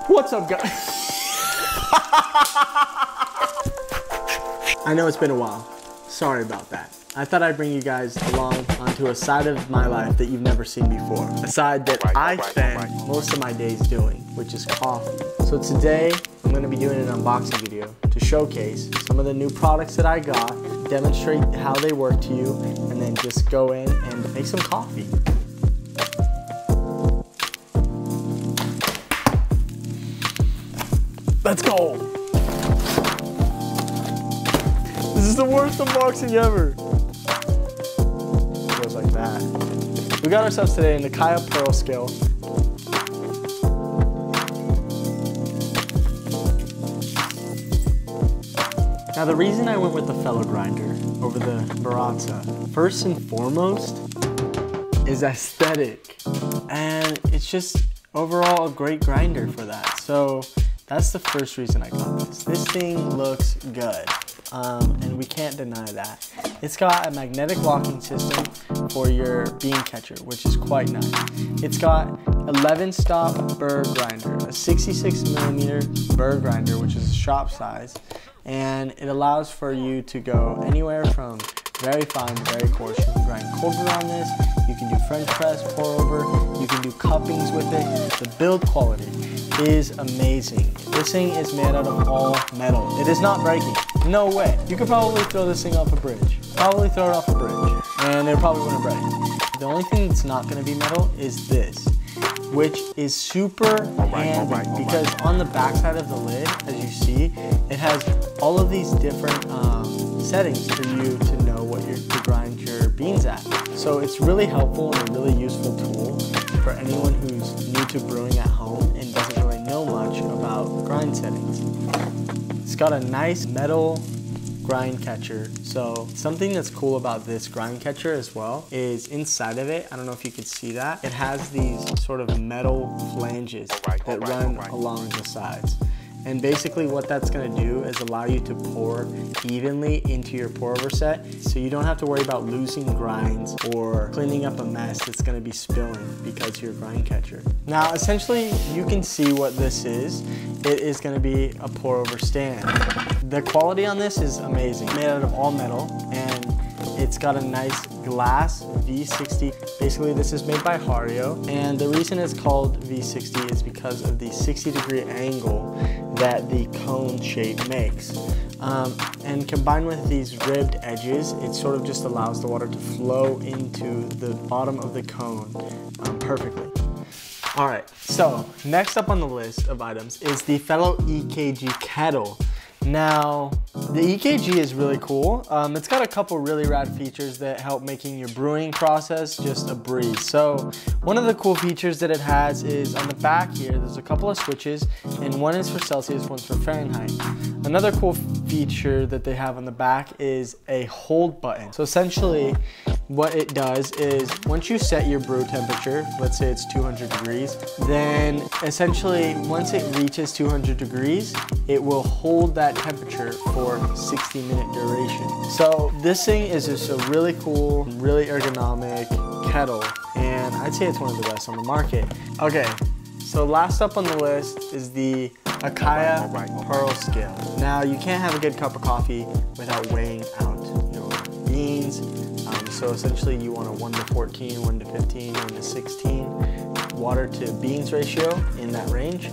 What's up, guys? I know it's been a while. Sorry about that. I thought I'd bring you guys along onto a side of my life that you've never seen before. A side that I spend most of my days doing, which is coffee. So today, I'm gonna be doing an unboxing video to showcase some of the new products that I got, demonstrate how they work to you, and then just go in and make some coffee. Let's go! This is the worst unboxing ever. It goes like that. We got ourselves today in the Kaya Pearl scale. Now the reason I went with the fellow grinder over the Barista, first and foremost, is aesthetic. And it's just overall a great grinder for that. So that's the first reason I got this. This thing looks good, and we can't deny that. It's got a magnetic locking system for your bean catcher, which is quite nice. It's got 11-stop burr grinder, a 66mm burr grinder, which is a shop size, and it allows for you to go anywhere from very fine to very coarse. You can grind cold brew on this, you can do French press, pour over, you can do cuppings with it. The build quality is amazing. This thing is made out of all metal. It is not breaking. No way. You could probably throw this thing off a bridge. Probably throw it off a bridge, and it probably wouldn't break. The only thing that's not going to be metal is this, which is super handy because on the back side of the lid, as you see, it has all of these different settings for you to know what to grind your beans at. So it's really helpful and a really useful tool for anyone who's new to brewing at home and doesn't really know much about grind settings. It's got a nice metal grind catcher. So something that's cool about this grind catcher as well is inside of it, I don't know if you could see that, it has these sort of metal flanges that run along the sides. And basically what that's gonna do is allow you to pour evenly into your pour over set, so you don't have to worry about losing grinds or cleaning up a mess that's gonna be spilling because of your grind catcher. Now essentially you can see what this is. It is gonna be a pour over stand. The quality on this is amazing. Made out of all metal, and it's got a nice glass V60. Basically, this is made by Hario, and the reason it's called V60 is because of the 60-degree angle that the cone shape makes. And combined with these ribbed edges, it sort of just allows the water to flow into the bottom of the cone perfectly. All right, so next up on the list of items is the fellow EKG kettle. Now, the EKG is really cool. It's got a couple really rad features that help making your brewing process just a breeze. So one of the cool features that it has is on the back here, there's a couple of switches, and one is for Celsius, one's for Fahrenheit. Another cool feature that they have on the back is a hold button. So essentially, what it does is once you set your brew temperature, let's say it's 200 degrees, then essentially once it reaches 200 degrees, it will hold that temperature for 60-minute duration. So this thing is just a really cool, really ergonomic kettle, and I'd say it's one of the best on the market. Okay, so last up on the list is the Kaya Pearl scale. Now you can't have a good cup of coffee without weighing out your beans. So essentially you want a 1 to 14, 1 to 15, 1 to 16 water to beans ratio in that range.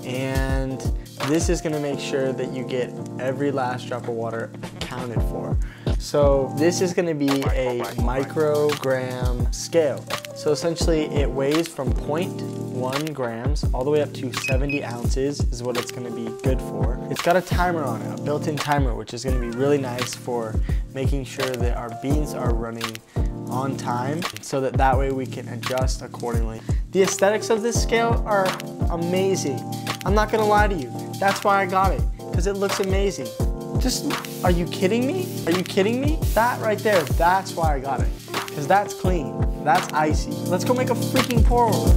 And this is gonna make sure that you get every last drop of water accounted for. So this is gonna be a microgram scale. So essentially it weighs from 0.1 grams all the way up to 70 ounces is what it's gonna be good for. It's got a timer on it, a built-in timer, which is gonna be really nice for making sure that our beans are running on time so that way we can adjust accordingly. The aesthetics of this scale are amazing. I'm not gonna lie to you. That's why I got it, because it looks amazing. Just, are you kidding me? Are you kidding me? That right there, that's why I got it. Because that's clean, that's icy. Let's go make a freaking pour over.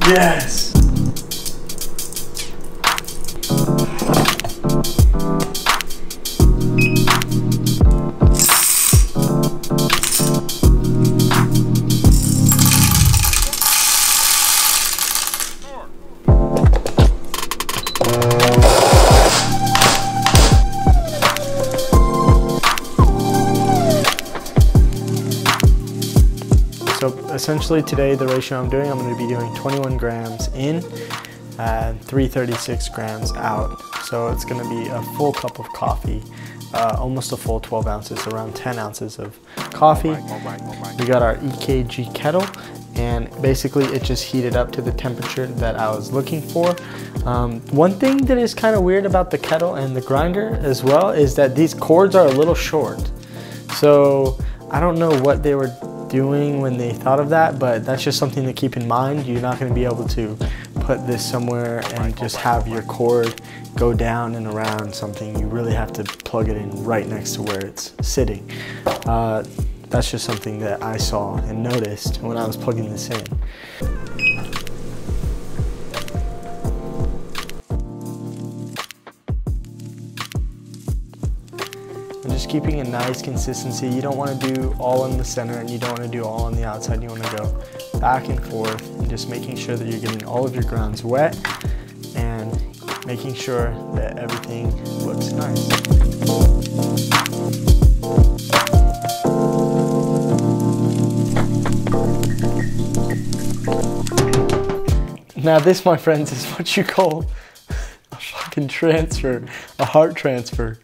Yes! essentially today the ratio I'm going to be doing 21 grams in and 336 grams out. So it's going to be a full cup of coffee, almost a full 12 ounces, around 10 ounces of coffee. We got our EKG kettle, and basically it just heated up to the temperature that I was looking for. One thing that is kind of weird about the kettle and the grinder as well is that these cords are a little short. So I don't know what they were doing when they thought of that, but that's just something to keep in mind. You're not going to be able to put this somewhere and just have your cord go down and around something. You really have to plug it in right next to where it's sitting. That's just something that I saw and noticed when I was plugging this in. And just keeping a nice consistency. You don't want to do all in the center and you don't want to do all on the outside. You want to go back and forth and just making sure that you're getting all of your grounds wet and making sure that everything looks nice. Now this, my friends, is what you call a fucking transfer, a heart transfer.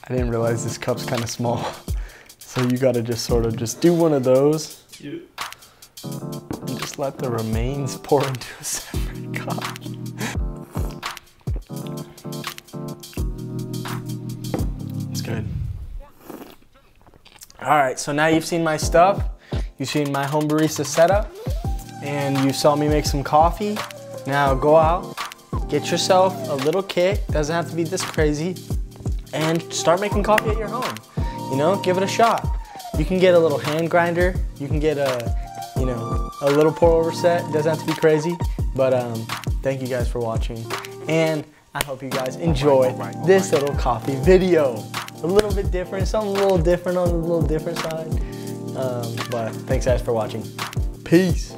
I didn't realize this cup's kind of small. So you gotta just sort of just do one of those and just let the remains pour into a separate cup. It's good. All right, so now you've seen my stuff. You've seen my home barista setup. And you saw me make some coffee. Now go out, get yourself a little kit, doesn't have to be this crazy, and start making coffee at your home. You know, give it a shot. You can get a little hand grinder, you can get a little pour over set, doesn't have to be crazy, but thank you guys for watching, and I hope you guys enjoy this little coffee video. A little bit different, something a little different on the little different side, but thanks guys for watching. Peace.